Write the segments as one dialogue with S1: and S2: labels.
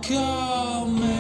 S1: call me.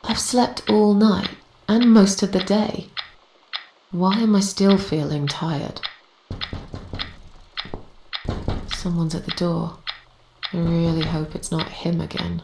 S2: I've slept all night and most of the day. Why am I still feeling tired? Someone's at the door. I really hope it's not him again.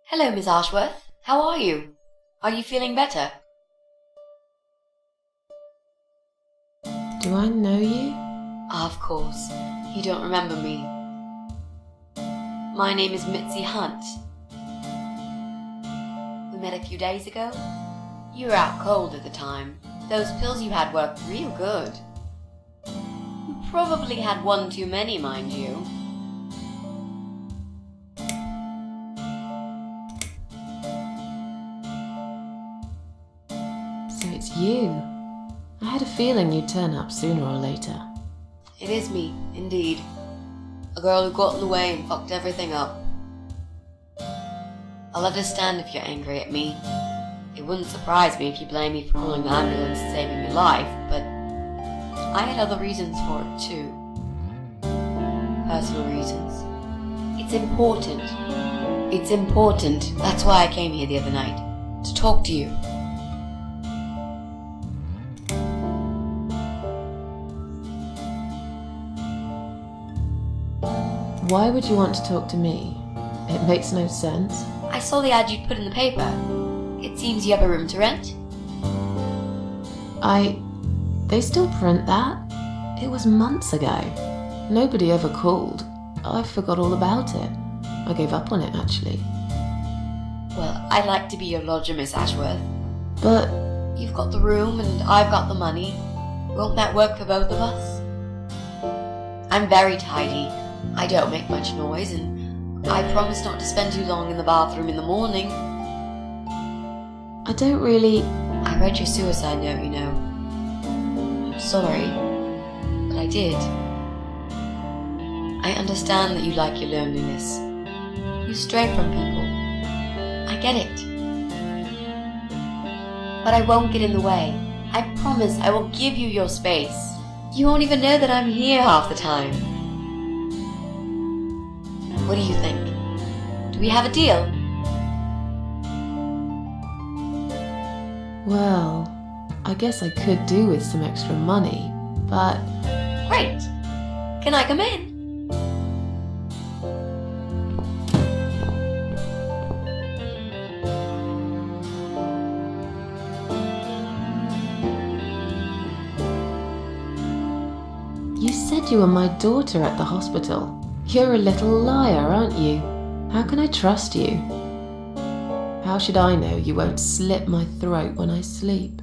S3: Hello, Miss Ashworth. How are you? Are you feeling better?
S2: Do I know you?
S3: Of course. You don't remember me. My name is Mitzi Hunt. We met a few days ago. You were out cold at the time. Those pills you had worked real good. You probably had one too many, mind you.
S2: So it's you. I had a feeling you'd turn up sooner or later.
S3: It is me, indeed. A girl who got in the way and fucked everything up. I'll understand if you're angry at me. It wouldn't surprise me if you blame me for calling the ambulance and saving your life, but I had other reasons for it too. Personal reasons. It's important. It's important. That's why I came here the other night. To talk to you.
S2: Why would you want to talk to me? It makes no sense.
S3: I saw the ad you'd put in the paper. It seems you have a room to rent.
S2: They still print that? It was months ago. Nobody ever called. I forgot all about it. I gave up on it, actually.
S3: Well, I'd like to be your lodger, Miss Ashworth.
S2: But
S3: You've got the room and I've got the money. Won't that work for both of us? I'm very tidy. I don't make much noise, and I promise not to spend too long in the bathroom in the morning.
S2: I don't really...
S3: I read your suicide note, you know. I'm sorry, but I did. I understand that you like your loneliness. You stray from people. I get it. But I won't get in the way. I promise I will give you your space. You won't even know that I'm here half the time. What do you think? Do we have a deal?
S2: Well, I guess I could do with some extra money, but...
S3: Great! Can I come in?
S2: You said you were my daughter at the hospital. You're a little liar, aren't you? How can I trust you? How should I know you won't slit my throat when I sleep?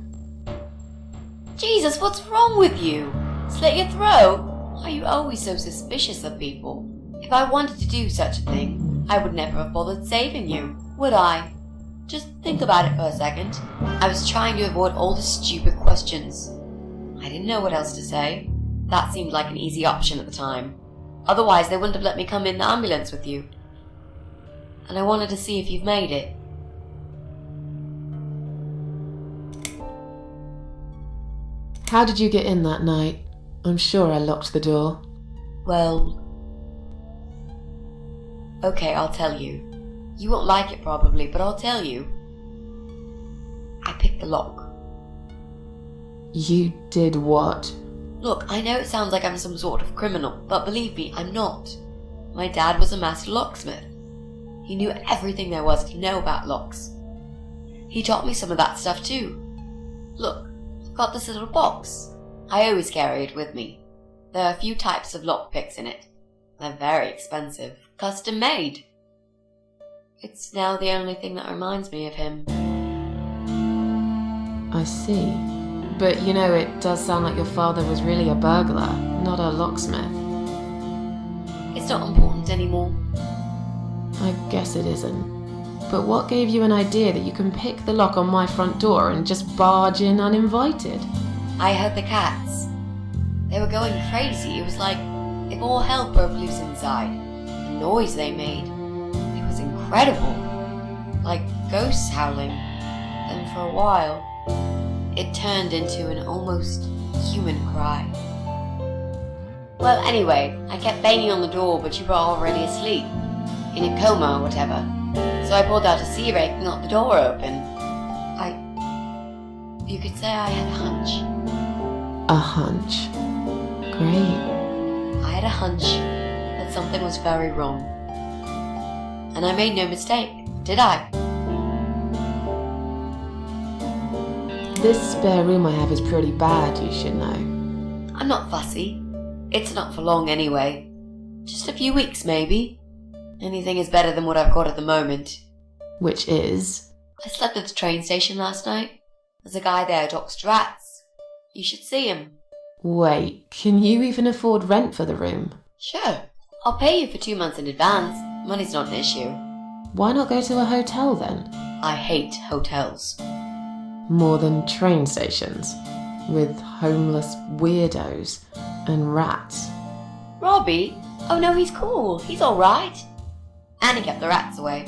S3: Jesus, what's wrong with you? Slit your throat? Are you always so suspicious of people? If I wanted to do such a thing, I would never have bothered saving you, would I? Just think about it for a second. I was trying to avoid all the stupid questions. I didn't know what else to say. That seemed like an easy option at the time. Otherwise, they wouldn't have let me come in the ambulance with you. And I wanted to see if you've made it.
S2: How did you get in that night? I'm sure I locked the door.
S3: Well... Okay, I'll tell you. You won't like it probably, but I'll tell you. I picked the lock.
S2: You did what?
S3: Look, I know it sounds like I'm some sort of criminal, but believe me, I'm not. My dad was a master locksmith. He knew everything there was to know about locks. He taught me some of that stuff too. Look, I've got this little box. I always carry it with me. There are a few types of lockpicks in it. They're very expensive, custom made. It's now the only thing that reminds me of him.
S2: I see. But you know, it does sound like your father was really a burglar, not a locksmith.
S3: It's not important anymore.
S2: I guess it isn't. But what gave you an idea that you can pick the lock on my front door and just barge in uninvited?
S3: I heard the cats. They were going crazy. It was like if all hell broke loose inside. The noise they made. It was incredible. Like ghosts howling. And for a while, it turned into an almost human cry. Well, anyway, I kept banging on the door, but you were already asleep. In a coma or whatever. So I pulled out a sea rake and got the door open. You could say I had a hunch.
S2: A hunch. Great.
S3: I had a hunch that something was very wrong. And I made no mistake, did I?
S2: This spare room I have is pretty bad, you should know.
S3: I'm not fussy. It's not for long anyway. Just a few weeks, maybe. Anything is better than what I've got at the moment.
S2: Which is?
S3: I slept at the train station last night. There's a guy there who talks to rats. You should see him.
S2: Wait, can you even afford rent for the room?
S3: Sure. I'll pay you for 2 months in advance. Money's not an issue.
S2: Why not go to a hotel then?
S3: I hate hotels.
S2: More than train stations, with homeless weirdos and rats.
S3: Robbie? Oh no, he's cool. He's alright. And he kept the rats away.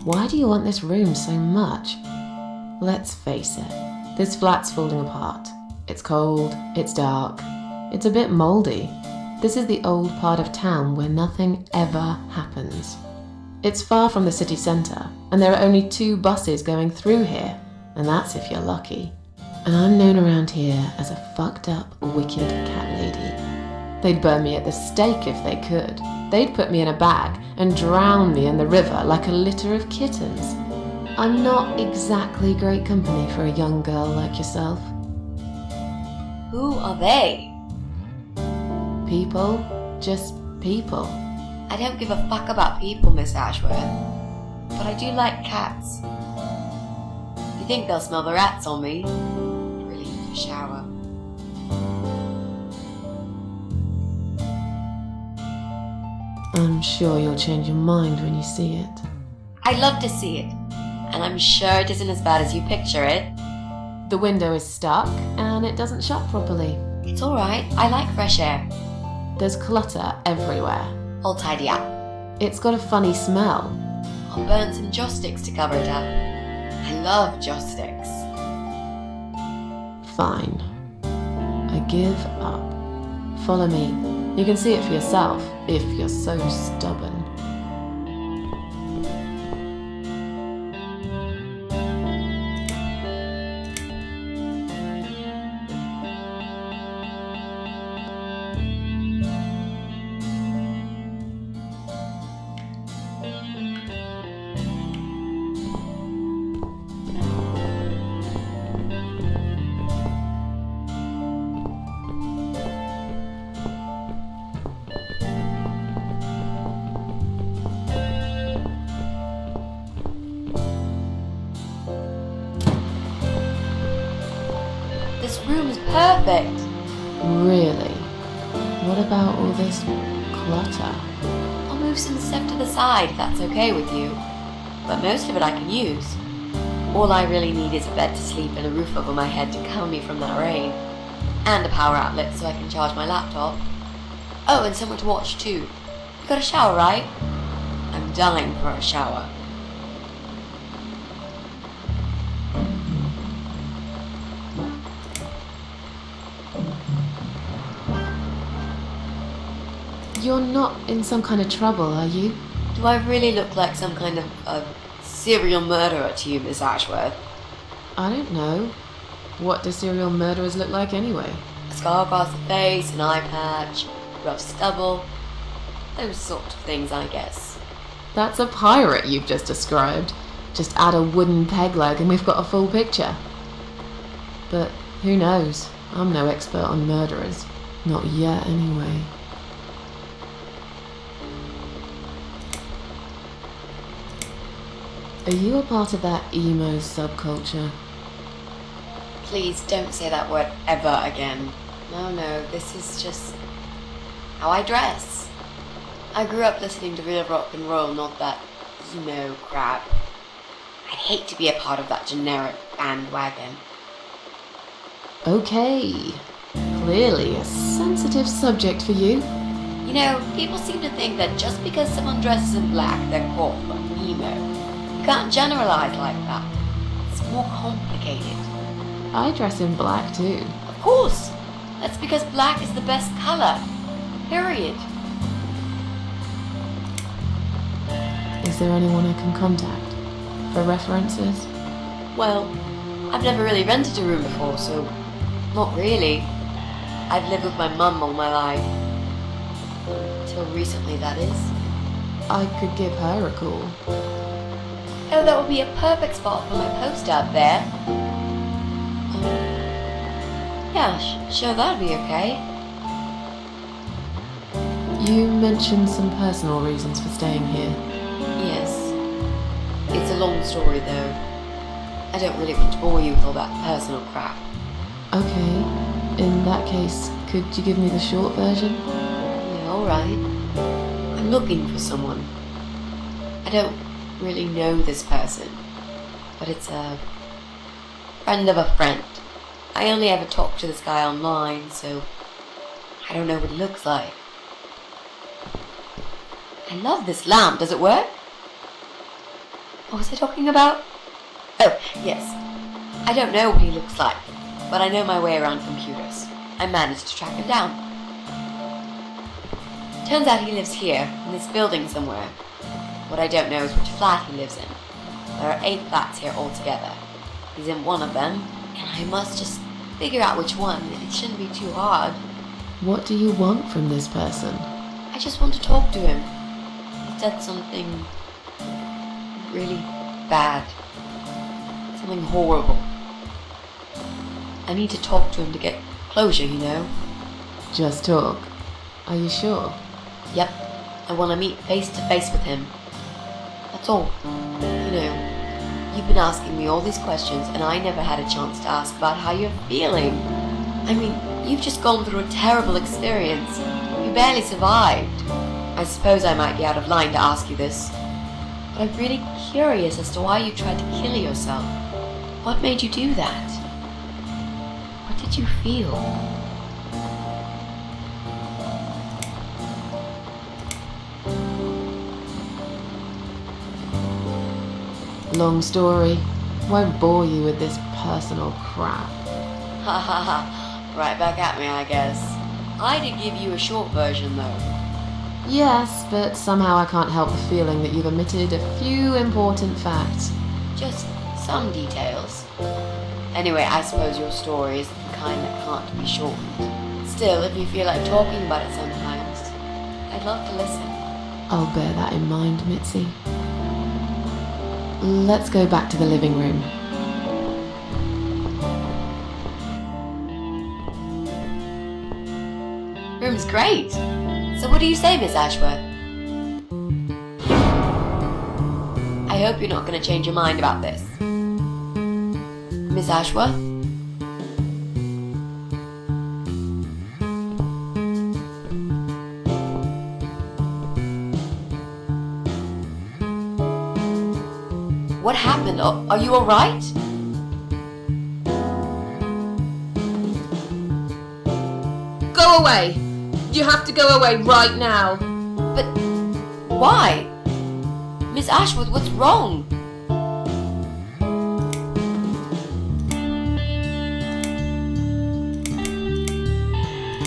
S2: Why do you want this room so much? Let's face it, this flat's falling apart. It's cold, it's dark, it's a bit mouldy. This is the old part of town where nothing ever happens. It's far from the city centre, and there are only 2 buses going through here, and that's if you're lucky. And I'm known around here as a fucked up, wicked cat lady. They'd burn me at the stake if they could. They'd put me in a bag and drown me in the river like a litter of kittens. I'm not exactly great company for a young girl like yourself.
S3: Who are they?
S2: People, just people.
S3: I don't give a fuck about people, Miss Ashworth. But I do like cats. You think they'll smell the rats on me? Really need a shower.
S2: I'm sure you'll change your mind when you see it.
S3: I'd love to see it. And I'm sure it isn't as bad as you picture it.
S2: The window is stuck and it doesn't shut properly.
S3: It's alright. I like fresh air.
S2: There's clutter everywhere.
S3: I'll tidy up.
S2: It's got a funny smell.
S3: I'll burn some joss sticks to cover it up. I love joss sticks.
S2: Fine. I give up. Follow me. You can see it for yourself, if you're so stubborn.
S3: perfect.
S2: Really? What about all this clutter?
S3: I'll move some stuff to the side if that's okay with you. But most of it I can use. All I really need is a bed to sleep and a roof over my head to cover me from that rain. And a power outlet so I can charge my laptop. Oh, and somewhere to watch too. You got a shower, right? I'm dying for a shower.
S2: You're not in some kind of trouble, are you?
S3: Do I really look like some kind of serial murderer to you, Miss Ashworth?
S2: I don't know. What do serial murderers look like anyway?
S3: A scar across the face, an eye patch, rough stubble. Those sort of things, I guess.
S2: That's a pirate you've just described. Just add a wooden peg leg and we've got a full picture. But who knows? I'm no expert on murderers. Not yet, anyway. Are you a part of that emo subculture?
S3: Please don't say that word ever again. No, this is just how I dress. I grew up listening to real rock and roll, not that emo crap. I'd hate to be a part of that generic bandwagon.
S2: Okay. Clearly a sensitive subject for you.
S3: You know, people seem to think that just because someone dresses in black, they're called emo. You can't generalize like that. It's more complicated.
S2: I dress in black too.
S3: Of course! That's because black is the best color. Period.
S2: Is there anyone I can contact for references?
S3: Well, I've never really rented a room before, so not really. I've lived with my mum all my life. Till recently, that is.
S2: I could give her a call.
S3: Oh, that would be a perfect spot for my post out there. Yeah, sure, that'd be okay.
S2: You mentioned some personal reasons for staying here.
S3: Yes. It's a long story, though. I don't really want to bore you with all that personal crap.
S2: Okay, in that case, could you give me the short version?
S3: Yeah, alright. I'm looking for someone. I don't really know this person, but it's a friend of a friend. I only ever talk to this guy online, so I don't know what he looks like. I love this lamp. Does it work? What was I talking about? Oh, yes. I don't know what he looks like, but I know my way around computers. I managed to track him down. Turns out he lives here, in this building somewhere. What I don't know is which flat he lives in. There are 8 flats here altogether. He's in one of them, and I must just figure out which one. It shouldn't be too hard.
S2: What do you want from this person?
S3: I just want to talk to him. He said something really bad. Something horrible. I need to talk to him to get closure, you know?
S2: Just talk. Are you sure?
S3: Yep. I want to meet face to face with him. That's all. You know, you've been asking me all these questions and I never had a chance to ask about how you're feeling. I mean, you've just gone through a terrible experience. You barely survived. I suppose I might be out of line to ask you this, but I'm really curious as to why you tried to kill yourself. What made you do that? What did you feel?
S2: Long story. Won't bore you with this personal crap.
S3: Ha ha ha. Right back at me, I guess. I did give you a short version, though.
S2: Yes, but somehow I can't help the feeling that you've omitted a few important facts.
S3: Just some details. Anyway, I suppose your story is the kind that can't be shortened. Still, if you feel like talking about it sometimes, I'd love to listen.
S2: I'll bear that in mind, Mitzi. Let's go back to the living room.
S3: Room's great. So what do you say, Miss Ashworth? I hope you're not going to change your mind about this. Miss Ashworth? What happened? Are you alright?
S2: Go away! You have to go away right now.
S3: But why? Miss Ashworth, what's wrong?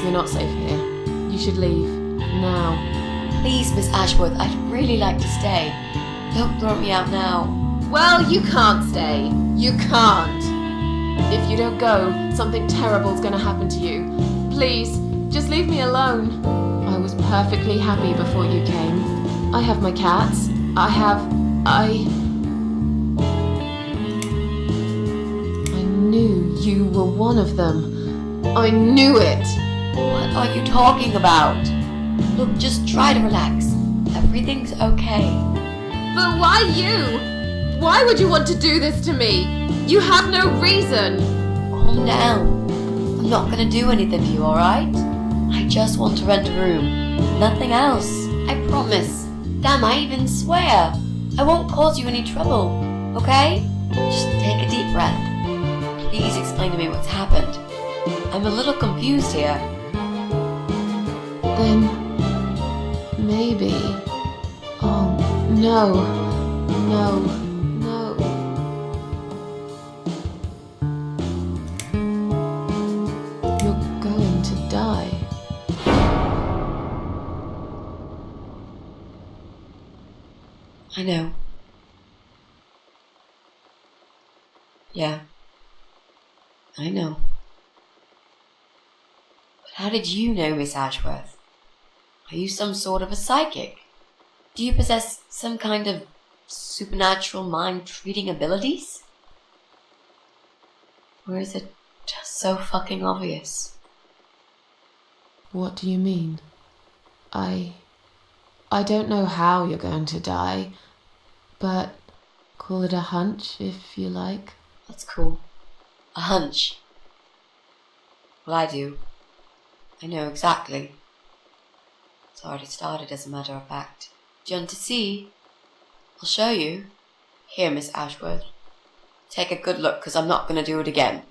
S2: You're not safe here. You should leave. Now.
S3: Please, Miss Ashworth, I'd really like to stay. Don't throw me out now.
S2: Well, you can't stay. You can't. If you don't go, something terrible's gonna happen to you. Please, just leave me alone. I was perfectly happy before you came. I have my cats. I knew you were one of them. I knew it.
S3: What are you talking about? Look, just try to relax. Everything's okay.
S2: But why you? Why would you want to do this to me? You have no reason.
S3: Calm down. I'm not gonna do anything to you, alright? I just want to rent a room. Nothing else. I promise. Damn, I even swear. I won't cause you any trouble, okay? Just take a deep breath. Please explain to me what's happened. I'm a little confused here.
S2: Then maybe. Oh, no. No. No. You're going to die.
S3: I know. Yeah. I know. But how did you know, Miss Ashworth? Are you some sort of a psychic? Do you possess some kind of supernatural mind-reading abilities? Or is it just so fucking obvious?
S2: What do you mean? I don't know how you're going to die, but call it a hunch if you like.
S3: That's cool. A hunch. Well, I do. I know exactly. It's already started, as a matter of fact. Do you want to see? I'll show you. Here, Miss Ashworth. Take a good look, because I'm not going to do it again.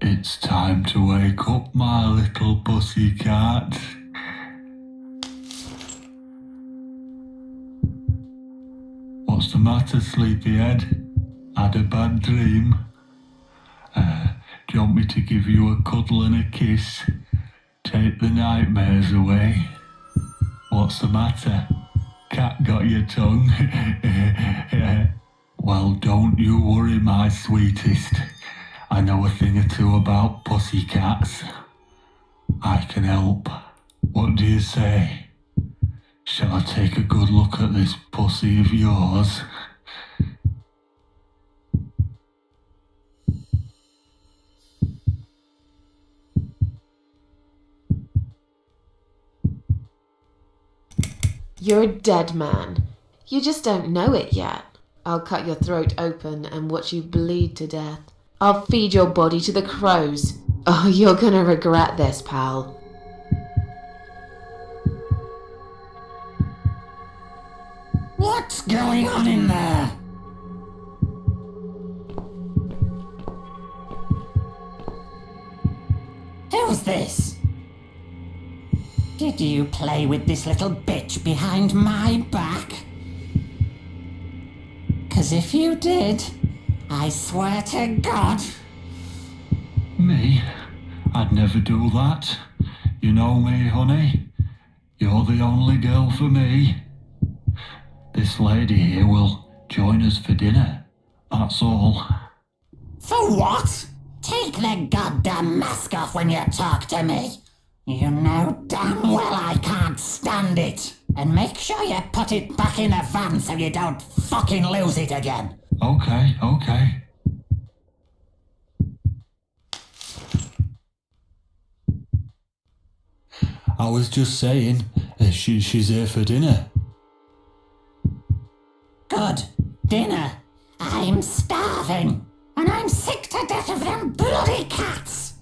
S1: It's time to wake up, my little pussycat. What's the matter, sleepyhead? Had a bad dream? Do you want me to give you a cuddle and a kiss? Take the nightmares away? What's the matter? Cat got your tongue? Well, don't you worry, my sweetest. I know a thing or two about pussycats. I can help. What do you say? Shall I take a good look at this pussy of yours?
S2: You're a dead man. You just don't know it yet. I'll cut your throat open and watch you bleed to death. I'll feed your body to the crows. Oh, you're gonna regret this, pal.
S4: What's going on in there? Who's this? Did you play with this little bitch behind my back? 'Cause if you did, I swear to God.
S1: Me? I'd never do that. You know me, honey. You're the only girl for me. This lady here will join us for dinner. That's all.
S4: For what? Take the goddamn mask off when you talk to me. You know damn well I can't stand it. And make sure you put it back in the van so you don't fucking lose it again.
S1: Okay. I was just saying, she's here for dinner.
S4: Good. Dinner. I'm starving. And I'm sick to death of them bloody cats.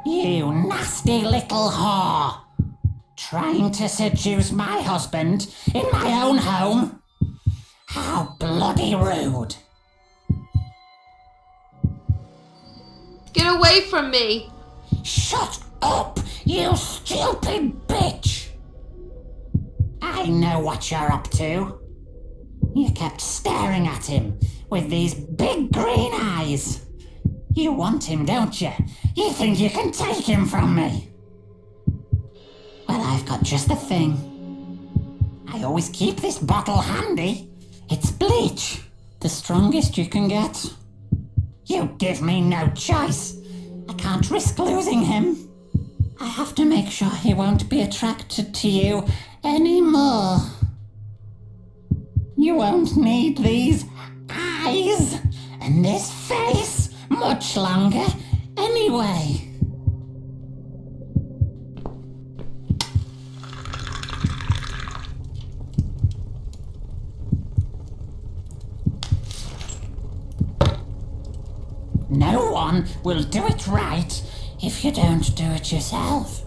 S4: You nasty little whore. Trying to seduce my husband in my own home? How bloody rude.
S2: Get away from me!
S4: Shut up, you stupid bitch! I know what you're up to. You kept staring at him with these big green eyes. You want him, don't you? You think you can take him from me? Well, I've got just the thing. I always keep this bottle handy. It's bleach, the strongest you can get. You give me no choice. I can't risk losing him. I have to make sure he won't be attracted to you anymore. You won't need these eyes and this face much longer anyway. No one will do it right if you don't do it yourself.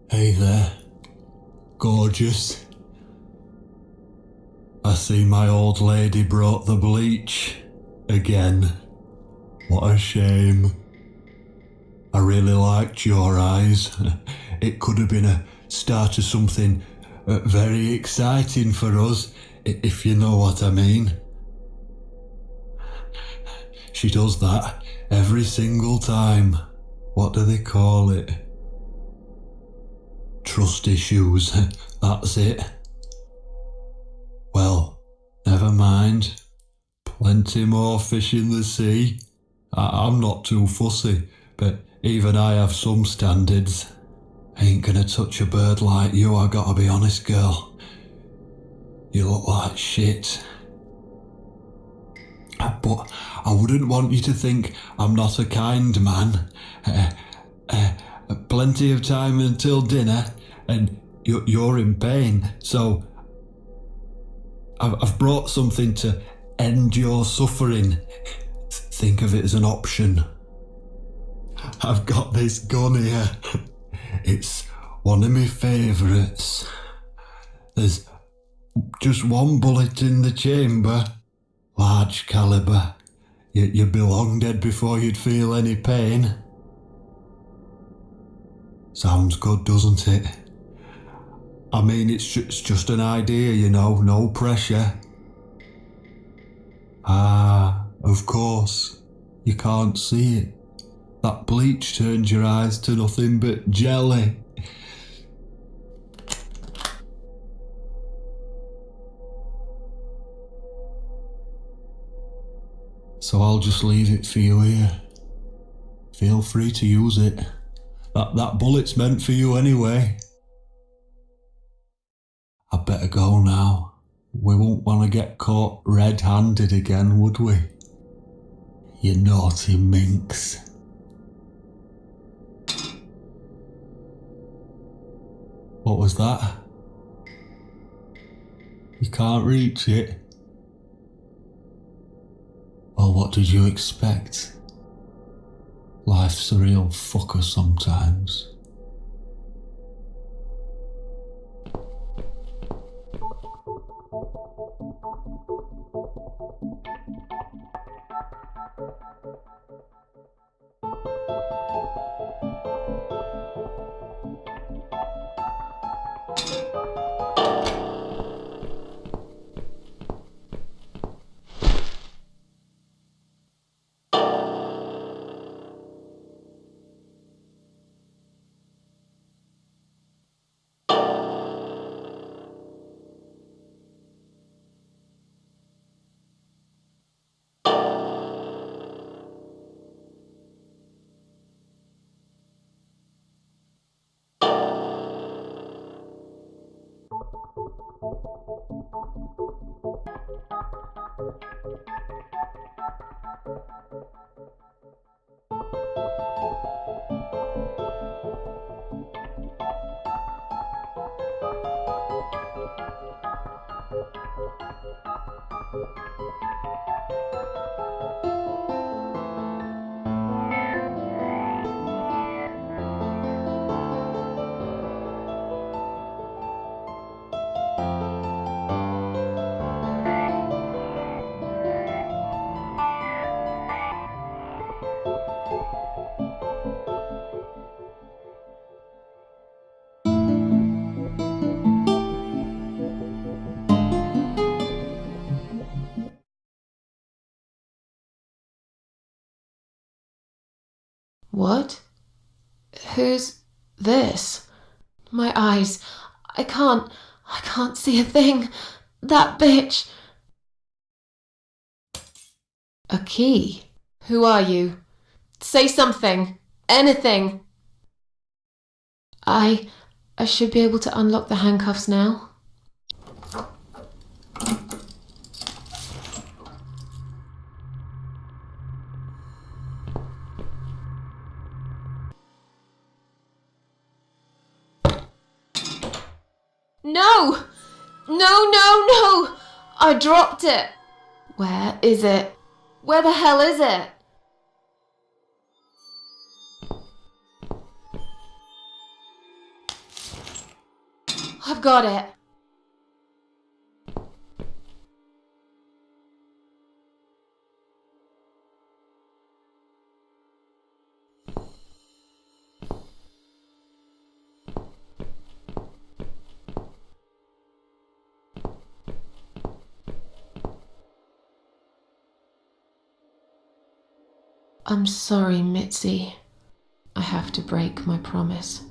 S1: Hey there, gorgeous. I see my old lady brought the bleach again. What a shame. I really liked your eyes. It could have been a start of something very exciting for us, if you know what I mean. She does that every single time. What do they call it? Trust issues, that's it. Well, never mind. Plenty more fish in the sea. I'm not too fussy, but even I have some standards. Ain't gonna touch a bird like you, I gotta be honest, girl. You look like shit. But I wouldn't want you to think I'm not a kind man. Plenty of time until dinner, and you're in pain, so I've brought something to end your suffering. Think of it as an option. I've got this gun here. It's one of my favourites. There's just one bullet in the chamber, large calibre. You'd be long dead before you'd feel any pain. Sounds good, doesn't it? I mean, it's just an idea, you know, no pressure. Ah, of course. You can't see it. That bleach turns your eyes to nothing but jelly. So I'll just leave it for you here. Feel free to use it. That bullet's meant for you anyway. I'd better go now. We won't want to get caught red-handed again, would we? You naughty minx. What was that? You can't reach it? Well, what did you expect? Life's a real fucker sometimes.
S2: What? Who's this? My eyes. I can't see a thing. That bitch. A key? Who are you? Say something. Anything. I should be able to unlock the handcuffs now. No! No! I dropped it. Where is it? Where the hell is it? I've got it. I'm sorry, Mitzi. I have to break my promise.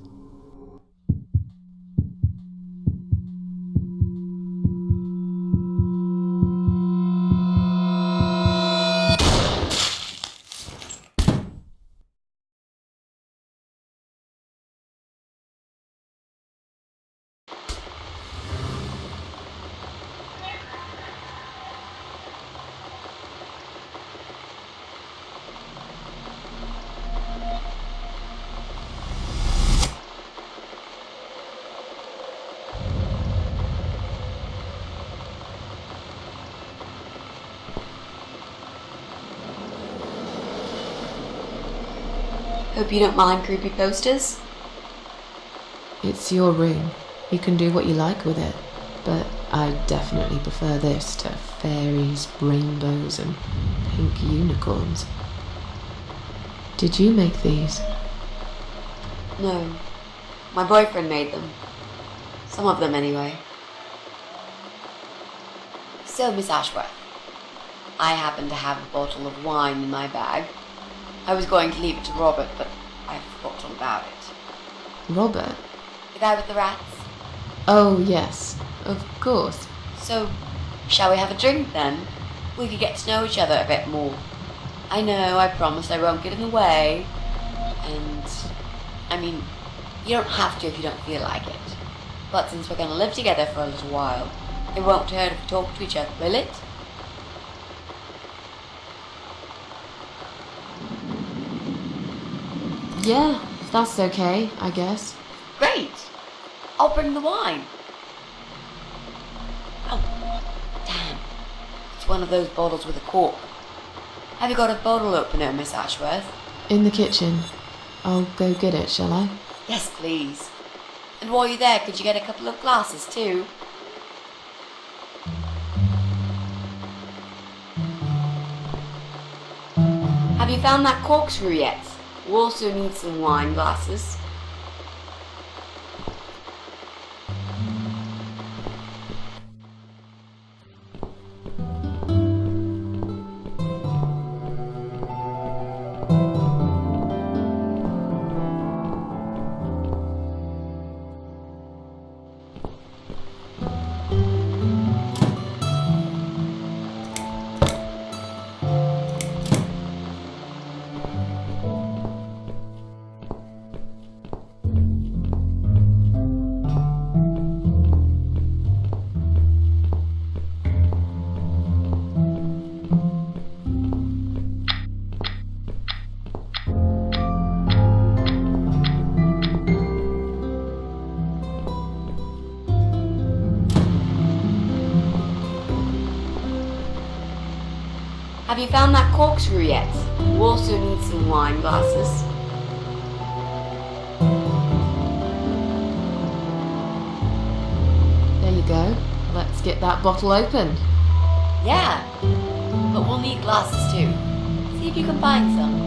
S3: Hope you don't mind creepy posters.
S2: It's your room. You can do what you like with it. But I definitely prefer this to fairies, rainbows, and pink unicorns. Did you make these?
S3: No, My boyfriend made them. Some of them, anyway. So, Miss Ashworth, I happen to have a bottle of wine in my bag. I was going to leave it to Robert, but I forgot all about it.
S2: Robert?
S3: The guy with the rats?
S2: Oh, yes, of course.
S3: So, shall we have a drink then? We could get to know each other a bit more. I know, I promised I won't get in the way. And, I mean, you don't have to if you don't feel like it. But since we're going to live together for a little while, it won't hurt if we talk to each other, will it?
S2: Yeah, that's okay, I guess.
S3: Great! I'll bring the wine. Oh, damn. It's one of those bottles with a cork. Have you got a bottle opener, Miss Ashworth?
S2: In the kitchen. I'll go get it, shall I?
S3: Yes, please. And while you're there, could you get a couple of glasses too? Have you found that corkscrew yet? We also need some wine glasses. Have you found that corkscrew yet? We also need some wine glasses.
S2: There you go. Let's get that bottle opened.
S3: Yeah, but we'll need glasses too. See if you can find some.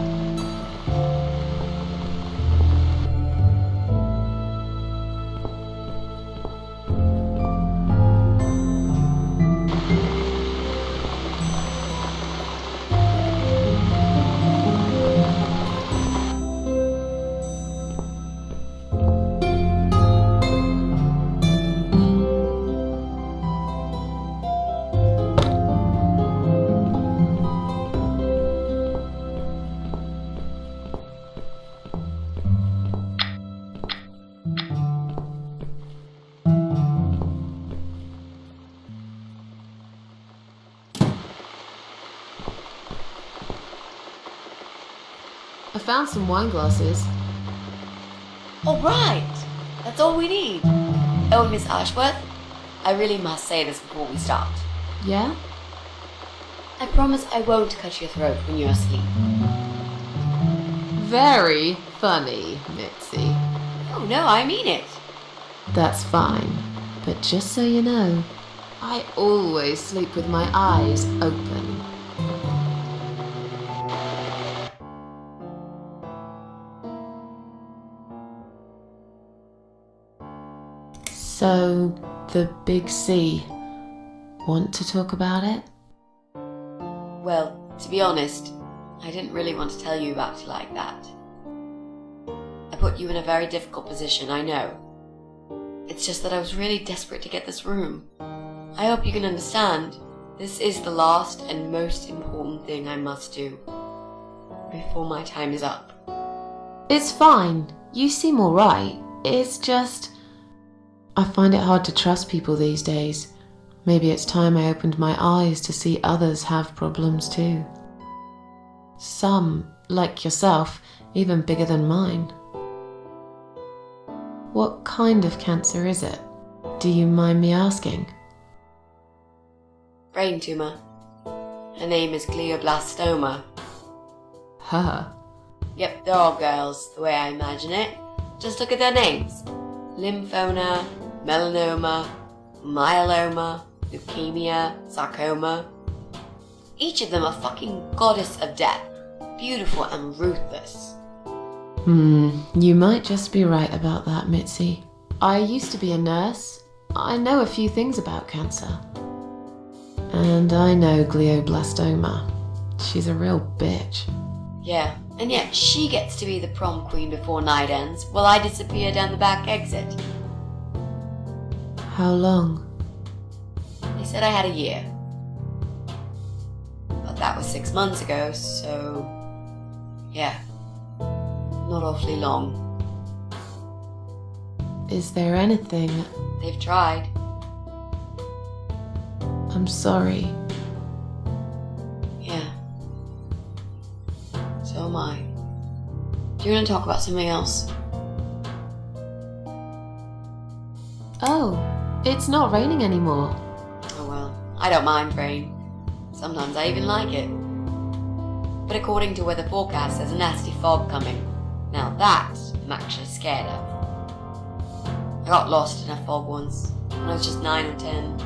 S2: I found some wine glasses.
S3: All right, that's all we need. Oh, Miss Ashworth, I really must say this before we start.
S2: Yeah?
S3: I promise I won't cut your throat when you're asleep.
S2: Very funny, Mitzi.
S3: Oh no, I mean it.
S2: That's fine. But just so you know, I always sleep with my eyes open. So, the big C. Want to talk about it?
S3: Well, to be honest, I didn't really want to tell you about it like that. I put you in a very difficult position, I know. It's just that I was really desperate to get this room. I hope you can understand. This is the last and most important thing I must do before my time is up.
S2: It's fine. You seem alright. It's just... I find it hard to trust people these days. Maybe it's time I opened my eyes to see others have problems too. Some, like yourself, even bigger than mine. What kind of cancer is it? Do you mind me asking?
S3: Brain tumor. Her name is glioblastoma.
S2: Her?
S3: Yep, they're all girls, the way I imagine it. Just look at their names. Lymphoma, melanoma, myeloma, leukemia, sarcoma. Each of them a fucking goddess of death, beautiful and ruthless.
S2: You might just be right about that, Mitzi. I used to be a nurse. I know a few things about cancer. And I know glioblastoma. She's a real bitch.
S3: Yeah, and yet she gets to be the prom queen before night ends, while I disappear down the back exit.
S2: How long?
S3: They said I had a year. But that was 6 months ago, so... yeah. Not awfully long.
S2: Is there anything...
S3: They've tried.
S2: I'm sorry.
S3: Yeah. So am I. Do you want to talk about something else?
S2: Oh, it's not raining anymore.
S3: Oh well, I don't mind rain. Sometimes I even like it. But according to weather forecast, there's a nasty fog coming. Now that I'm actually scared of. I got lost in a fog once, when I was just 9 or 10.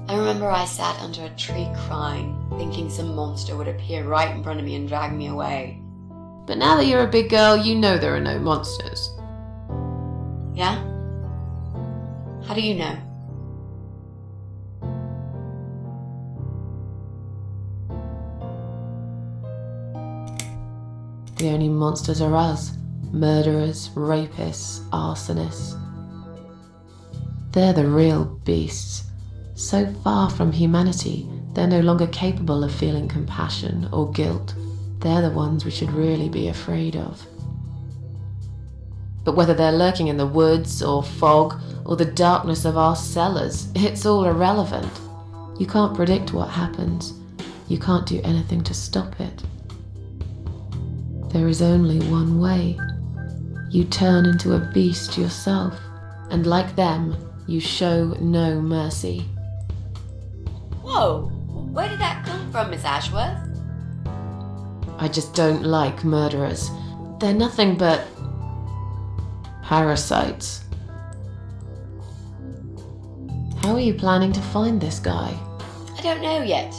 S3: I remember I sat under a tree crying, thinking some monster would appear right in front of me and drag me away.
S2: But now that you're a big girl, you know there are no monsters.
S3: Yeah? How do you know?
S2: The only monsters are us. Murderers, rapists, arsonists. They're the real beasts. So far from humanity, they're no longer capable of feeling compassion or guilt. They're the ones we should really be afraid of. But whether they're lurking in the woods or fog or the darkness of our cellars, it's all irrelevant. You can't predict what happens. You can't do anything to stop it. There is only one way. You turn into a beast yourself, and like them, you show no mercy.
S3: Whoa! Where did that come from, Miss Ashworth?
S2: I just don't like murderers. They're nothing but parasites. How are you planning to find this guy?
S3: I don't know yet.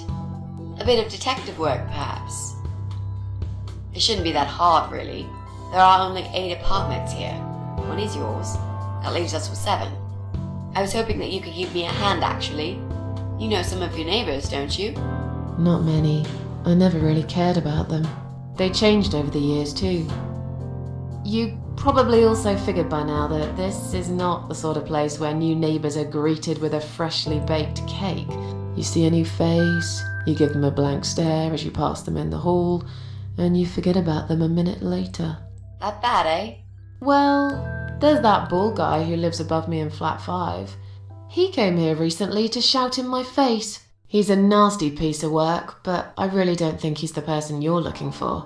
S3: A bit of detective work, perhaps. It shouldn't be that hard, really. There are only 8 apartments here. One is yours. That leaves us with 7. I was hoping that you could give me a hand, actually. You know some of your neighbours, don't you?
S2: Not many. I never really cared about them. They changed over the years, too. You probably also figured by now that this is not the sort of place where new neighbours are greeted with a freshly baked cake. You see a new face, you give them a blank stare as you pass them in the hall, and you forget about them a minute later.
S3: That bad, eh?
S2: Well, there's that bald guy who lives above me in flat 5. He came here recently to shout in my face. He's a nasty piece of work, but I really don't think he's the person you're looking for.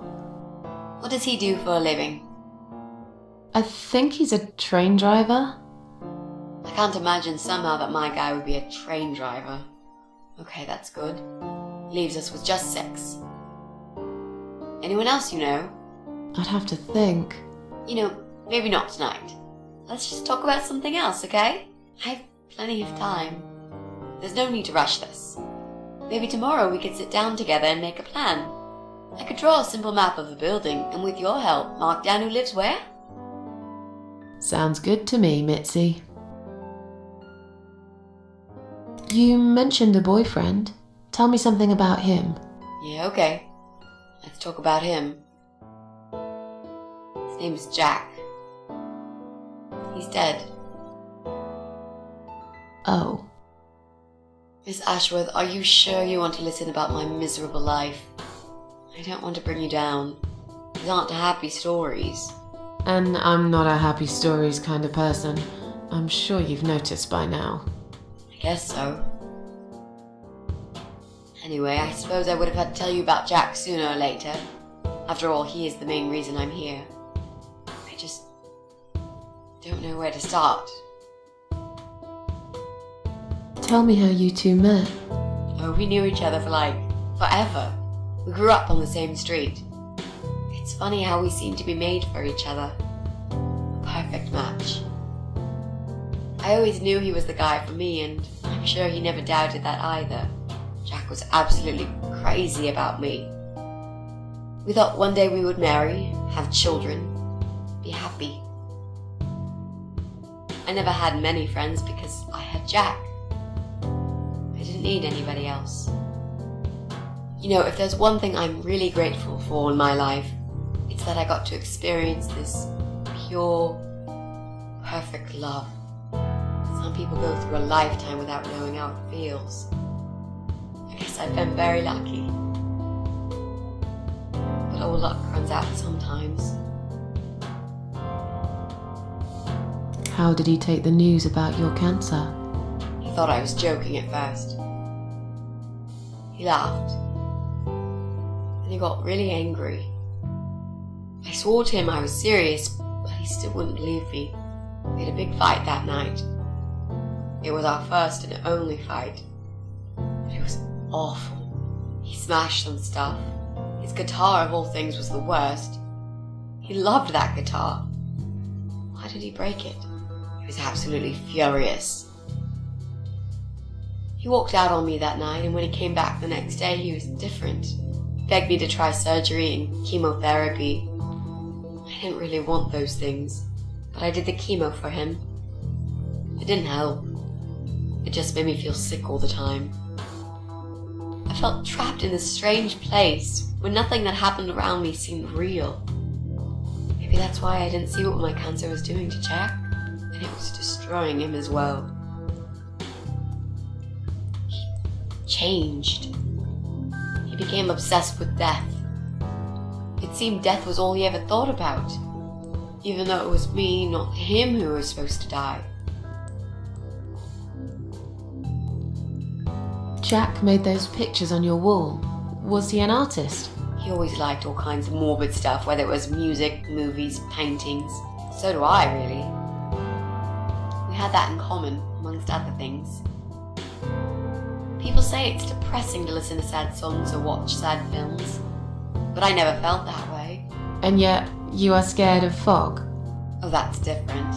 S3: What does he do for a living?
S2: I think he's a train driver.
S3: I can't imagine somehow that my guy would be a train driver. Okay, that's good. Leaves us with just 6. Anyone else you know?
S2: I'd have to think.
S3: You know, maybe not tonight. Let's just talk about something else, okay? I have plenty of time. There's no need to rush this. Maybe tomorrow we could sit down together and make a plan. I could draw a simple map of the building, and with your help, mark down who lives where.
S2: Sounds good to me, Mitzi. You mentioned a boyfriend. Tell me something about him.
S3: Yeah, okay. Let's talk about him. His name is Jack. He's dead.
S2: Oh.
S3: Miss Ashworth, are you sure you want to listen about my miserable life? I don't want to bring you down. These aren't happy stories.
S2: And I'm not a happy stories kind of person. I'm sure you've noticed by now.
S3: I guess so. Anyway, I suppose I would have had to tell you about Jack sooner or later. After all, he is the main reason I'm here. I just don't know where to start.
S2: Tell me how you two met.
S3: Oh, we knew each other for forever. We grew up on the same street. It's funny how we seem to be made for each other. A perfect match. I always knew he was the guy for me, and I'm sure he never doubted that either. Jack was absolutely crazy about me. We thought one day we would marry, have children, be happy. I never had many friends because I had Jack. I didn't need anybody else. You know, if there's one thing I'm really grateful for in my life, it's that I got to experience this pure, perfect love. Some people go through a lifetime without knowing how it feels. I guess I've been very lucky. But all luck runs out sometimes.
S2: How did he take the news about your cancer?
S3: He thought I was joking at first. He laughed. Then he got really angry. I swore to him I was serious, but he still wouldn't believe me. We had a big fight that night. It was our first and only fight. But it was awful. He smashed some stuff. His guitar, of all things, was the worst. He loved that guitar. Why did he break it? He was absolutely furious. He walked out on me that night, and when he came back the next day, he was different. He begged me to try surgery and chemotherapy. I didn't really want those things, but I did the chemo for him. It didn't help. It just made me feel sick all the time. I felt trapped in this strange place where nothing that happened around me seemed real. Maybe that's why I didn't see what my cancer was doing to Jack, and it was destroying him as well. He changed. He became obsessed with death. It seemed death was all he ever thought about, even though it was me, not him, who was supposed to die.
S2: Jack made those pictures on your wall. Was he an artist?
S3: He always liked all kinds of morbid stuff, whether it was music, movies, paintings. So do I, really. We had that in common, amongst other things. People say it's depressing to listen to sad songs or watch sad films, but I never felt that way.
S2: And yet, you are scared of fog?
S3: Oh, that's different.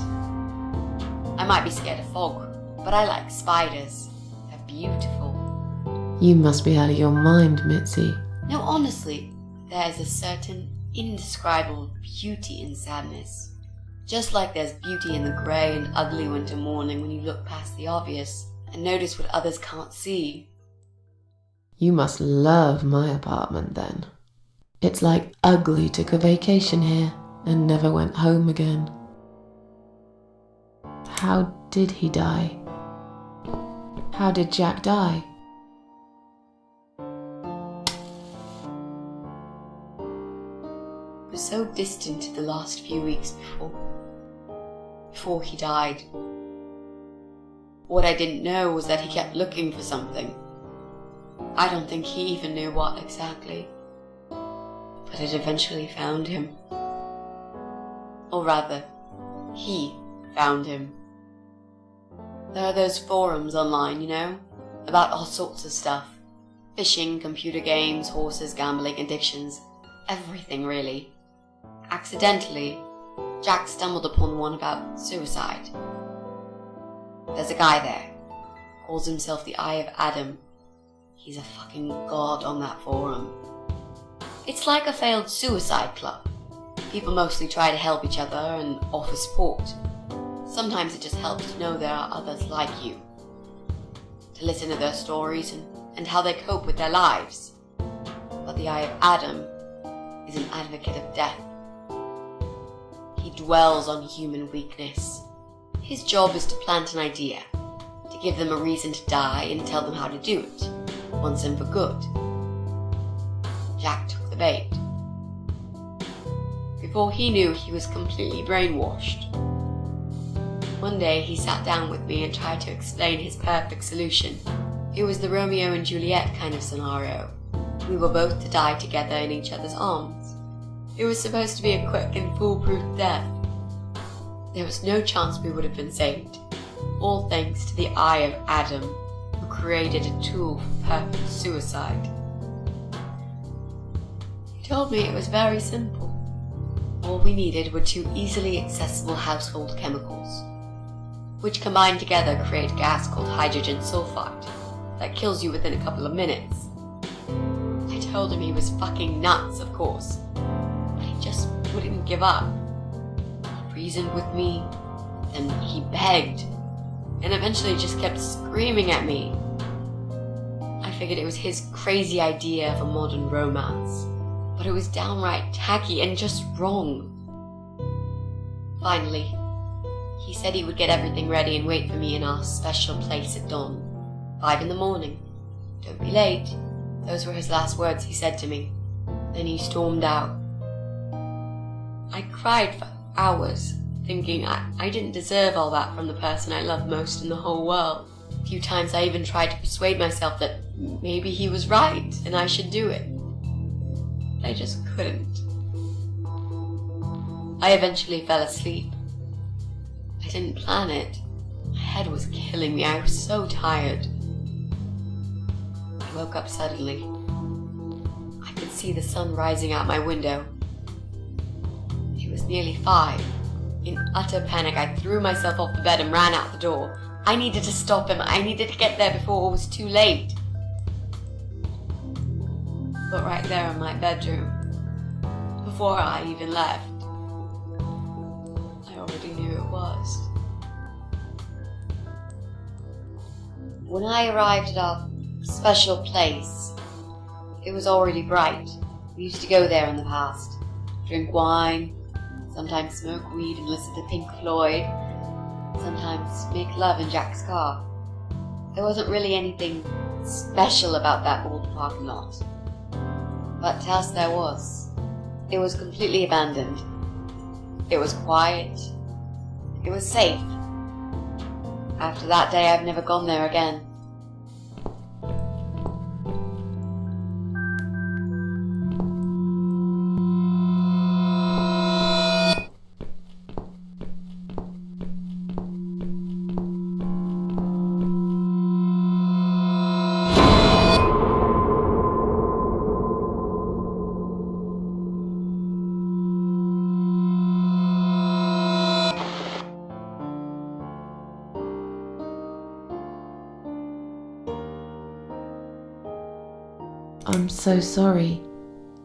S3: I might be scared of fog, but I like spiders. They're beautiful.
S2: You must be out of your mind, Mitzi.
S3: No, honestly, there's a certain indescribable beauty in sadness. Just like there's beauty in the grey and ugly winter morning when you look past the obvious and notice what others can't see.
S2: You must love my apartment then. It's like Ugly took a vacation here and never went home again. How did he die? How did Jack die?
S3: It was so distant the last few weeks before he died. What I didn't know was that he kept looking for something. I don't think he even knew what exactly. But it eventually found him. Or rather, he found him. There are those forums online, you know, about all sorts of stuff. Fishing, computer games, horses, gambling, addictions, everything really. Accidentally, Jack stumbled upon one about suicide. There's a guy there, calls himself the Eye of Adam. He's a fucking god on that forum. It's like a failed suicide club. People mostly try to help each other and offer support. Sometimes it just helps to know there are others like you. To listen to their stories and how they cope with their lives. But the Eye of Adam is an advocate of death. He dwells on human weakness. His job is to plant an idea, to give them a reason to die and tell them how to do it, once and for good. Jack took the bait. Before he knew, he was completely brainwashed. One day he sat down with me and tried to explain his perfect solution. It was the Romeo and Juliet kind of scenario. We were both to die together in each other's arms. It was supposed to be a quick and foolproof death. There was no chance we would have been saved. All thanks to the Eye of Adam, who created a tool for perfect suicide. He told me it was very simple. All we needed were 2 easily accessible household chemicals, which combined together create a gas called hydrogen sulfide that kills you within a couple of minutes. I told him he was fucking nuts, of course. But he just wouldn't give up. He reasoned with me, then he begged, and eventually just kept screaming at me. I figured it was his crazy idea of a modern romance, but it was downright tacky and just wrong. Finally, he said he would get everything ready and wait for me in our special place at dawn. 5 in the morning. Don't be late. Those were his last words he said to me. Then he stormed out. I cried for hours, thinking I didn't deserve all that from the person I loved most in the whole world. A few times I even tried to persuade myself that maybe he was right and I should do it. But I just couldn't. I eventually fell asleep. I didn't plan it. My head was killing me. I was so tired. I woke up suddenly. I could see the sun rising out my window. It was nearly 5. In utter panic, I threw myself off the bed and ran out the door. I needed to stop him. I needed to get there before it was too late. But right there in my bedroom, before I even left, I already knew it was. When I arrived at our special place, it was already bright. We used to go there in the past, drink wine, sometimes smoke weed and listen to Pink Floyd, sometimes make love in Jack's car. There wasn't really anything special about that old parking lot. But to us there was. It was completely abandoned. It was quiet. It was safe. After that day, I've never gone there again.
S2: I'm so sorry.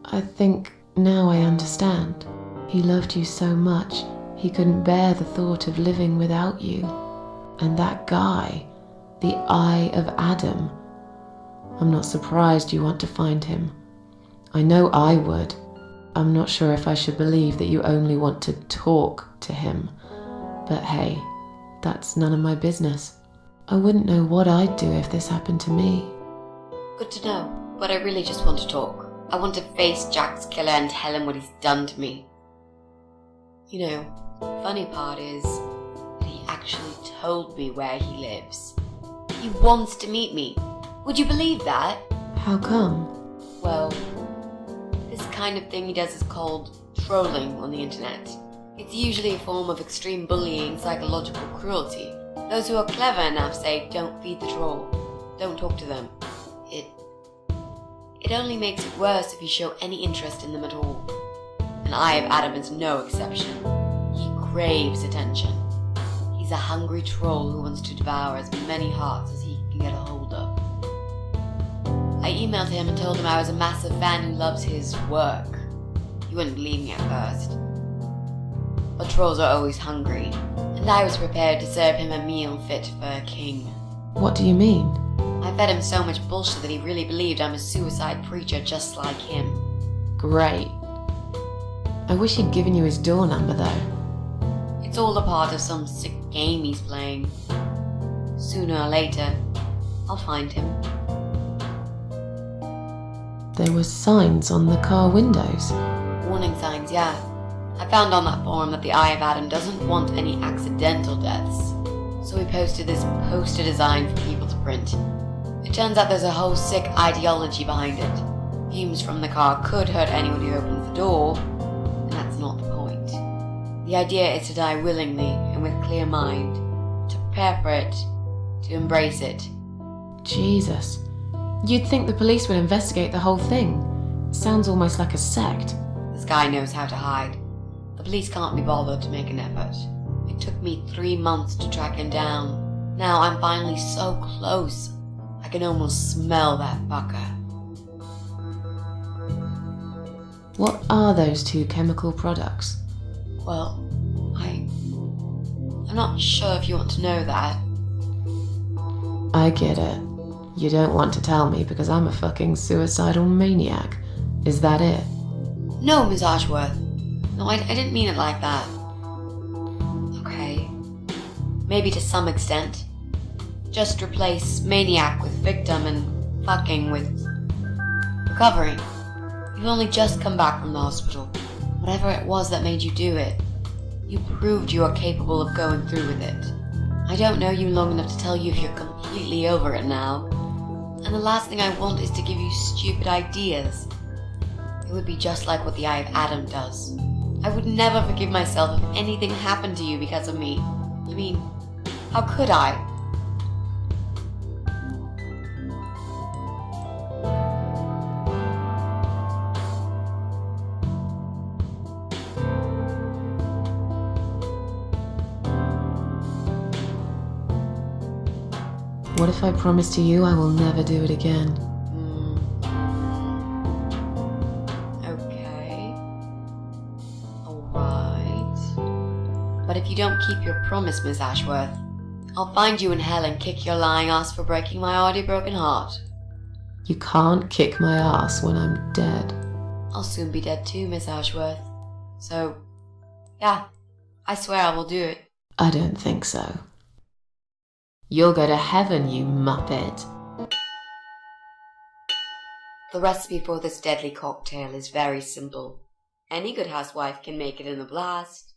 S2: I think now I understand. He loved you so much, he couldn't bear the thought of living without you. And that guy, the Eye of Adam. I'm not surprised you want to find him. I know I would. I'm not sure if I should believe that you only want to talk to him. But hey, that's none of my business. I wouldn't know what I'd do if this happened to me.
S3: Good to know. But I really just want to talk. I want to face Jack's killer and tell him what he's done to me. You know, the funny part is that he actually told me where he lives. He wants to meet me. Would you believe that?
S2: How come?
S3: Well, this kind of thing he does is called trolling on the internet. It's usually a form of extreme bullying, psychological cruelty. Those who are clever enough say, don't feed the troll. Don't talk to them. It only makes it worse if you show any interest in them at all. And Eye of Adam is no exception. He craves attention. He's a hungry troll who wants to devour as many hearts as he can get a hold of. I emailed him and told him I was a massive fan who loves his work. He wouldn't believe me at first. But trolls are always hungry, and I was prepared to serve him a meal fit for a king.
S2: What do you mean?
S3: I fed him so much bullshit that he really believed I'm a suicide preacher just like him.
S2: Great. I wish he'd given you his door number though.
S3: It's all a part of some sick game he's playing. Sooner or later, I'll find him.
S2: There were signs on the car windows.
S3: Warning signs, yeah. I found on that forum that the Eye of Adam doesn't want any accidental deaths. So we posted this poster design for people to print. It turns out there's a whole sick ideology behind it. Fumes from the car could hurt anyone who opens the door, and that's not the point. The idea is to die willingly and with a clear mind, to prepare for it, to embrace it.
S2: Jesus. You'd think the police would investigate the whole thing. Sounds almost like a sect.
S3: This guy knows how to hide. The police can't be bothered to make an effort. It took me 3 months to track him down. Now I'm finally so close. I can almost smell that fucker.
S2: What are those two chemical products?
S3: Well, I'm not sure if you want to know that.
S2: I get it. You don't want to tell me because I'm a fucking suicidal maniac. Is that it?
S3: No, Miss Ashworth. No, I didn't mean it like that. Okay. Maybe to some extent. Just replace maniac with victim and fucking with recovering. You've only just come back from the hospital. Whatever it was that made you do it, you proved you are capable of going through with it. I don't know you long enough to tell you if you're completely over it now. And the last thing I want is to give you stupid ideas. It would be just like what the Eye of Adam does. I would never forgive myself if anything happened to you because of me. I mean, how could I?
S2: What if I promise to you I will never do it again?
S3: Okay. Alright. But if you don't keep your promise, Miss Ashworth, I'll find you in hell and kick your lying ass for breaking my already broken heart.
S2: You can't kick my ass when I'm dead.
S3: I'll soon be dead too, Miss Ashworth. So, yeah, I swear I will do it.
S2: I don't think so. You'll go to heaven, you muppet.
S3: The recipe for this deadly cocktail is very simple. Any good housewife can make it in a blast.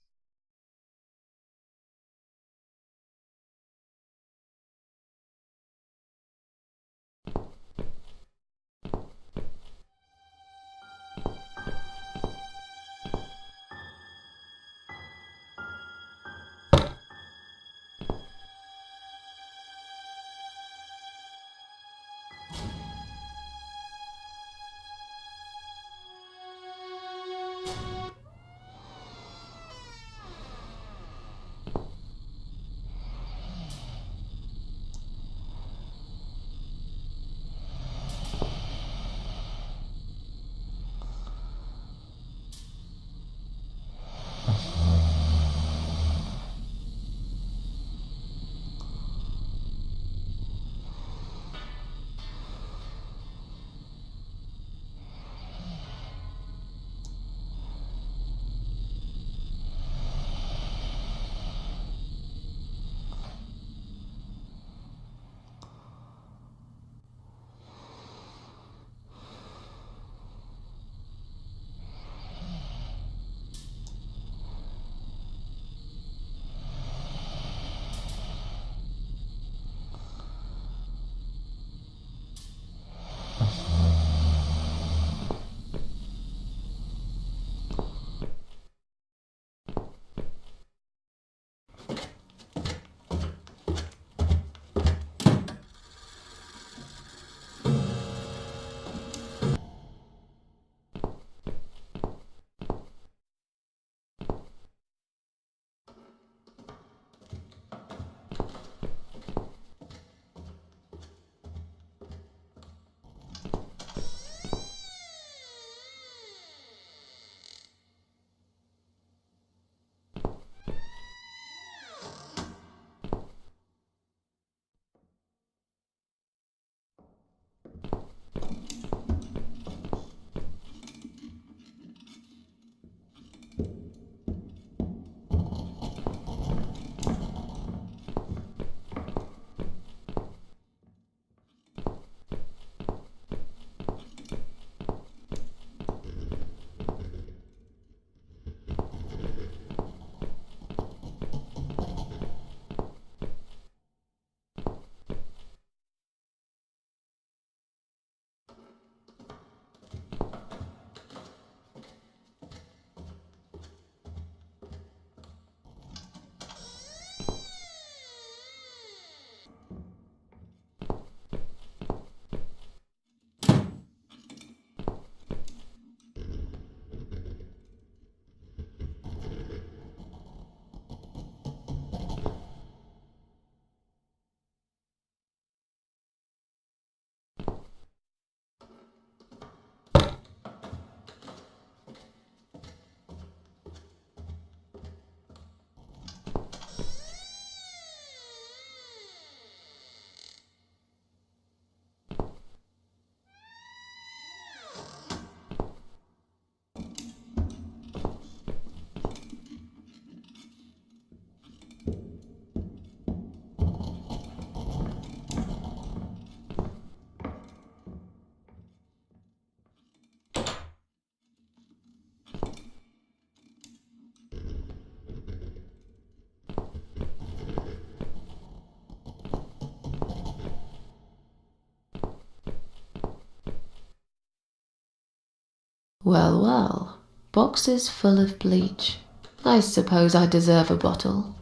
S2: Well, well. Boxes full of bleach. I suppose I deserve a bottle.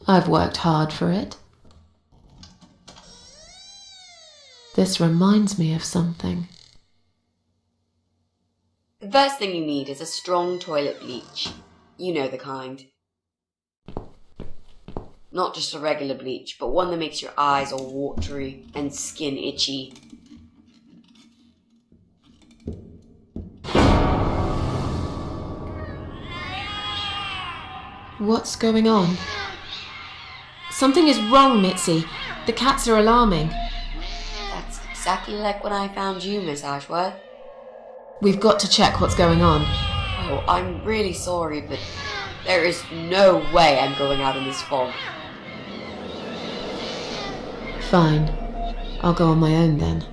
S2: I've worked hard for it. This reminds me of something.
S3: The first thing you need is a strong toilet bleach. You know the kind. Not just a regular bleach, but one that makes your eyes all watery and skin itchy.
S2: What's going on? Something is wrong, Mitzi. The cats are alarming.
S3: That's exactly like when I found you, Miss Ashworth.
S2: We've got to check what's going on.
S3: Oh, I'm really sorry, but there is no way I'm going out in this fog.
S2: Fine. I'll go on my own then.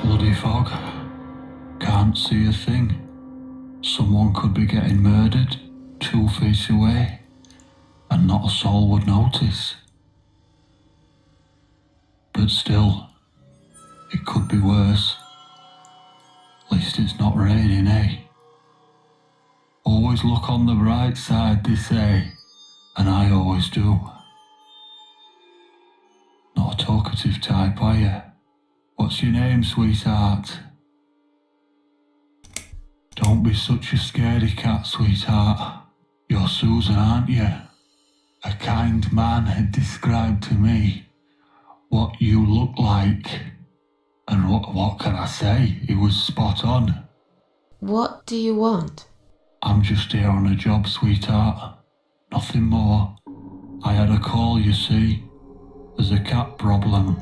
S1: Bloody fog. Can't see a thing. Someone could be getting murdered 2 feet away, and not a soul would notice. But still, it could be worse. At least it's not raining, eh? Always look on the bright side, they say, and I always do. Not a talkative type, are you? What's your name, sweetheart? Don't be such a scaredy cat, sweetheart. You're Susan, aren't you? A kind man had described to me what you look like. And what can I say? He was spot on.
S2: What do you want?
S1: I'm just here on a job, sweetheart. Nothing more. I had a call, you see. There's a cat problem.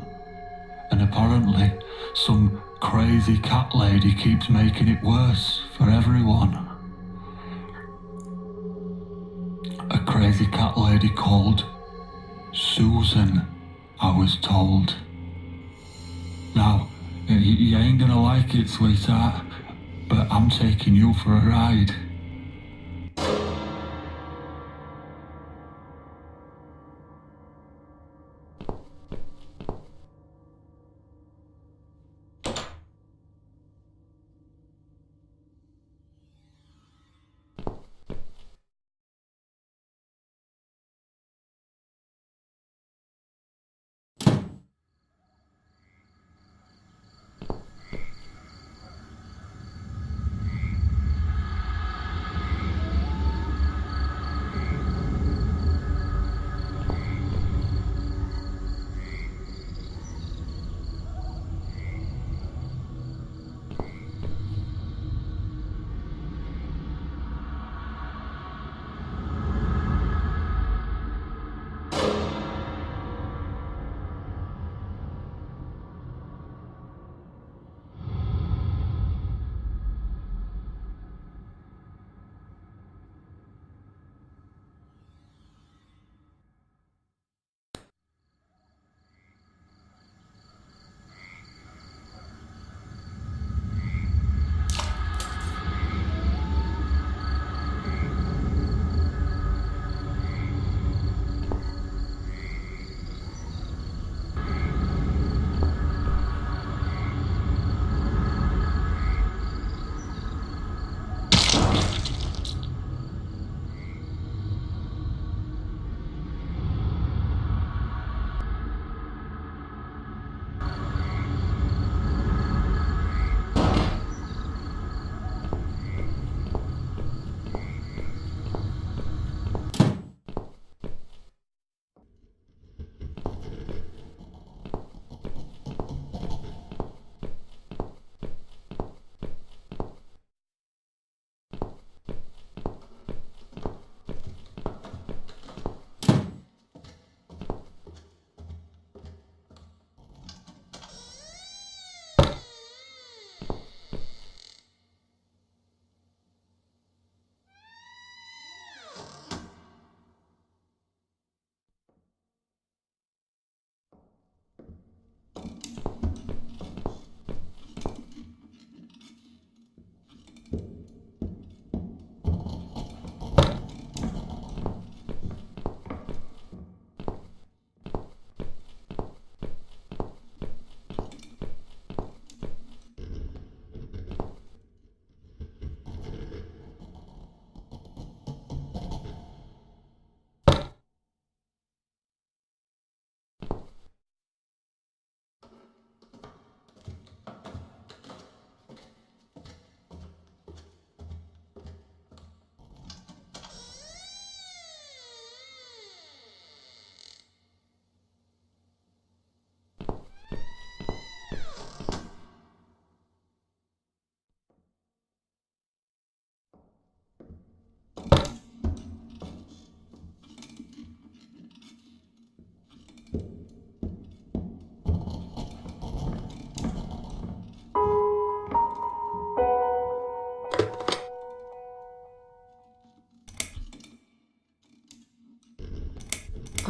S1: And apparently, some crazy cat lady keeps making it worse for everyone. A crazy cat lady called Susan, I was told. Now, you ain't gonna like it, sweetheart, but I'm taking you for a ride.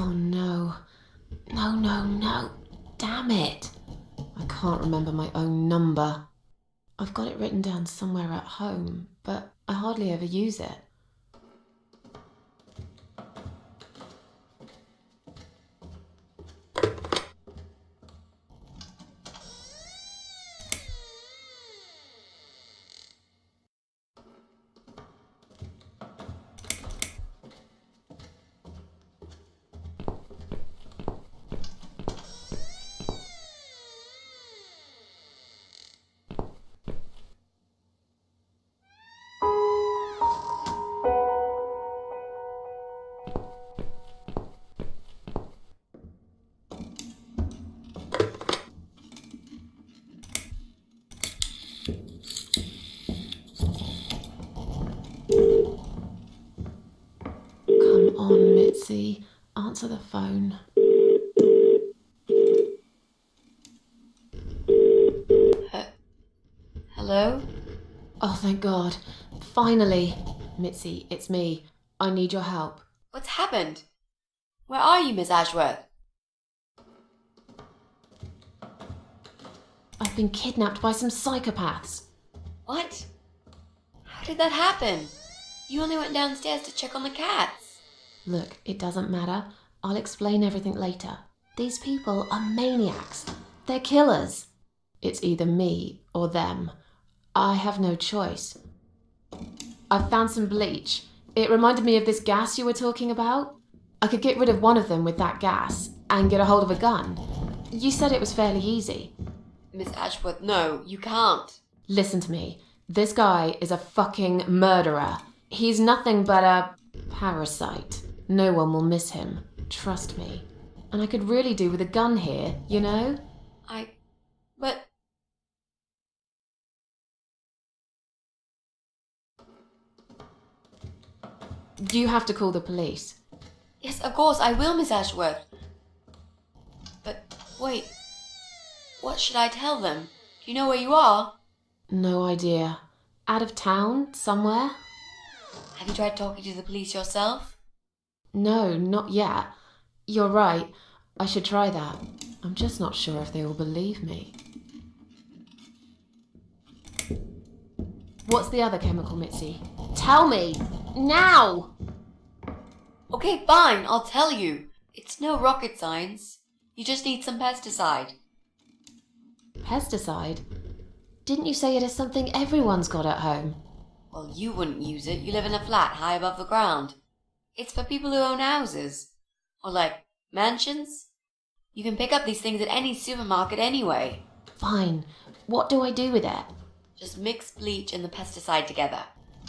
S2: Oh no. No. Damn it. I can't remember my own number. I've got it written down somewhere at home, but I hardly ever use it. Come on, Mitzi. Answer the phone.
S3: Hello?
S2: Oh, thank God. Finally. Mitzi, it's me. I need your help.
S3: What's happened? Where are you, Miss Ashworth?
S2: I've been kidnapped by some psychopaths.
S3: What? How did that happen? You only went downstairs to check on the cats.
S2: Look, it doesn't matter. I'll explain everything later. These people are maniacs. They're killers. It's either me or them. I have no choice. I've found some bleach. It reminded me of this gas you were talking about. I could get rid of one of them with that gas and get a hold of a gun. You said it was fairly easy.
S3: Miss Ashworth, no, you can't.
S2: Listen to me. This guy is a fucking murderer. He's nothing but a parasite. No one will miss him. Trust me. And I could really do with a gun here, you know?
S3: But...
S2: You have to call the police.
S3: Yes, of course, I will, Miss Ashworth. But, wait. What should I tell them? Do you know where you are?
S2: No idea. Out of town? Somewhere?
S3: Have you tried talking to the police yourself?
S2: No, not yet. You're right. I should try that. I'm just not sure if they will believe me. What's the other chemical, Mitzi? Tell me! Now!
S3: Okay, fine, I'll tell you. It's no rocket science. You just need some pesticide.
S2: Pesticide? Didn't you say it is something everyone's got at home?
S3: Well, you wouldn't use it. You live in a flat high above the ground. It's for people who own houses. Or like, mansions. You can pick up these things at any supermarket anyway.
S2: Fine. What do I do with it?
S3: Just mix bleach and the pesticide together.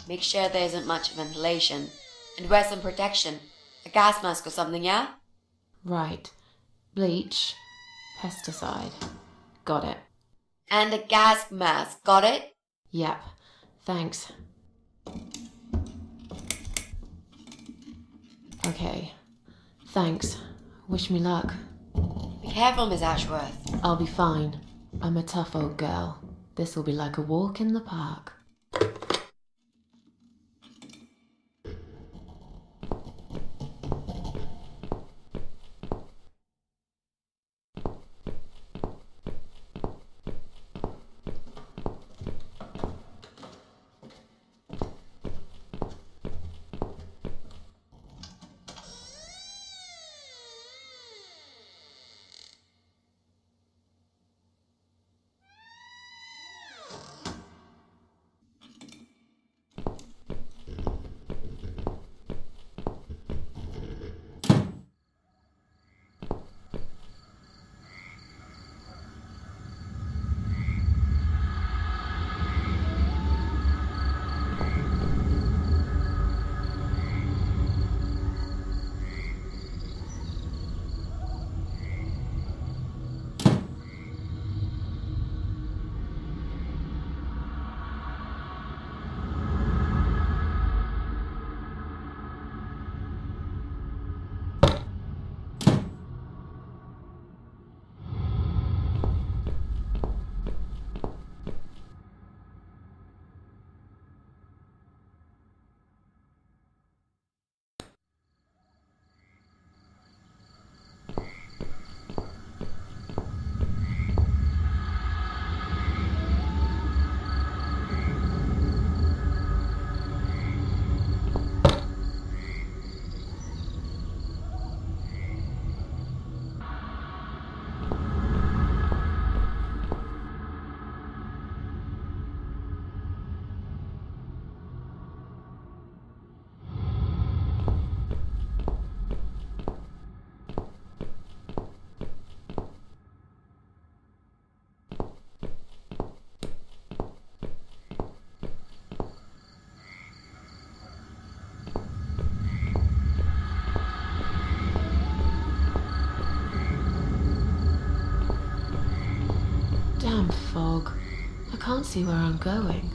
S3: Make sure there isn't much ventilation. And wear some protection. A gas mask or something, yeah?
S2: Right. Bleach. Pesticide. Got it.
S3: And a gas mask, got it?
S2: Yep. Thanks. Okay. Thanks. Wish me luck.
S3: Be careful, Miss Ashworth.
S2: I'll be fine. I'm a tough old girl. This'll be like a walk in the park. fog. I can't see where I'm going.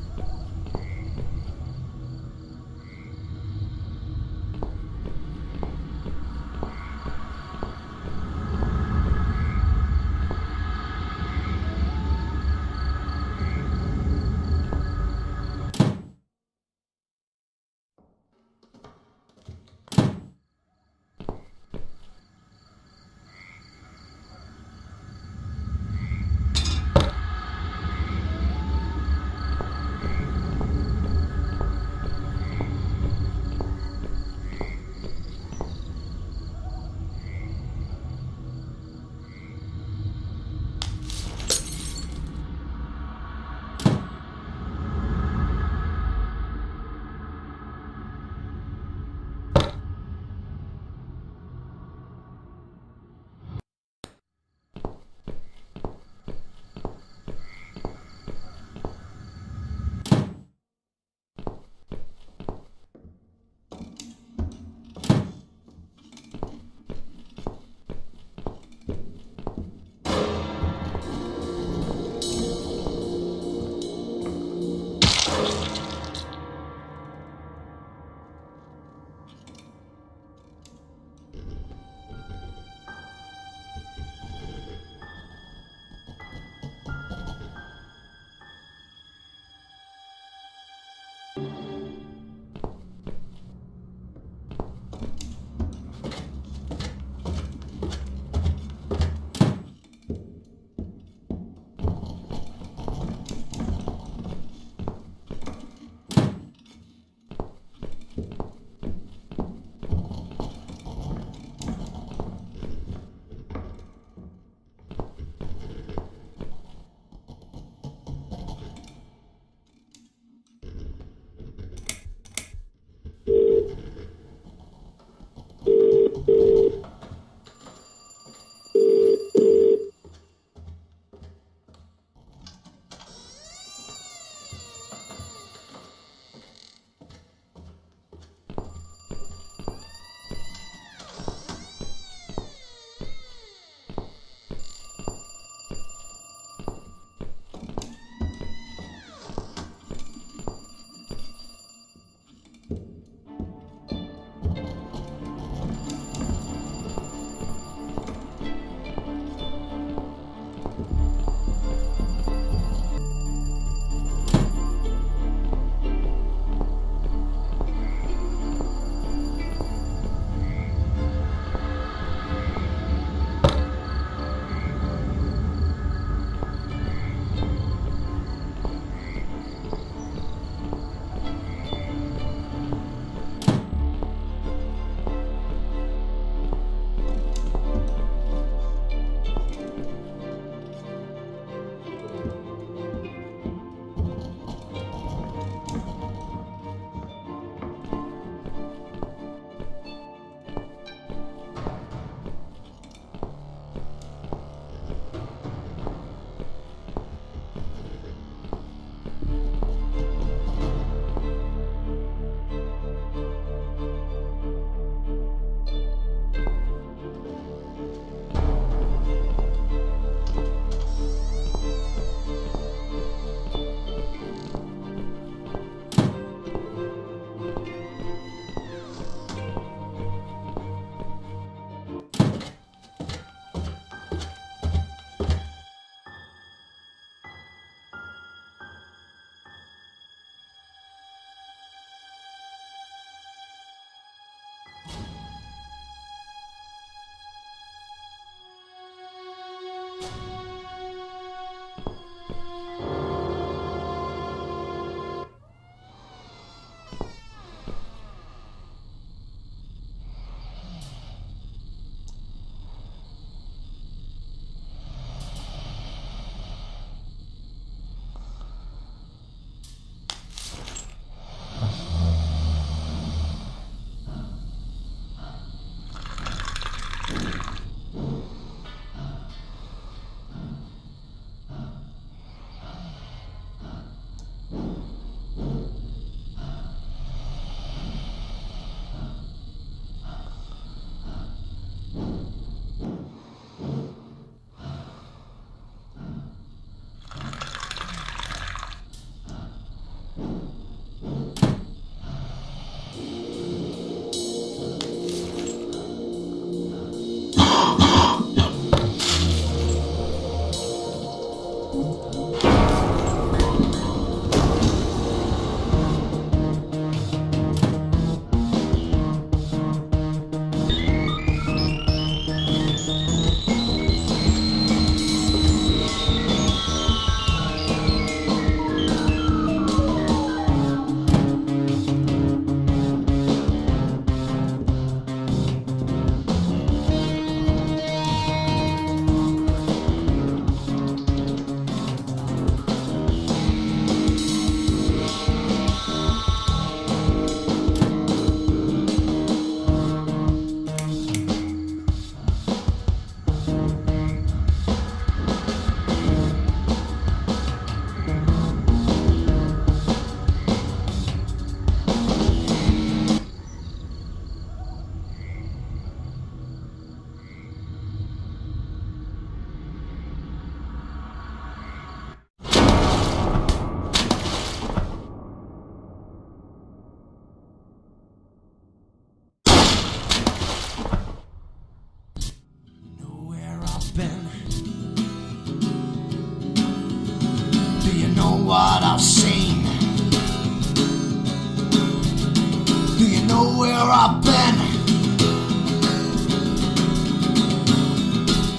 S5: I've been.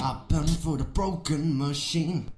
S5: I've been for the broken machine.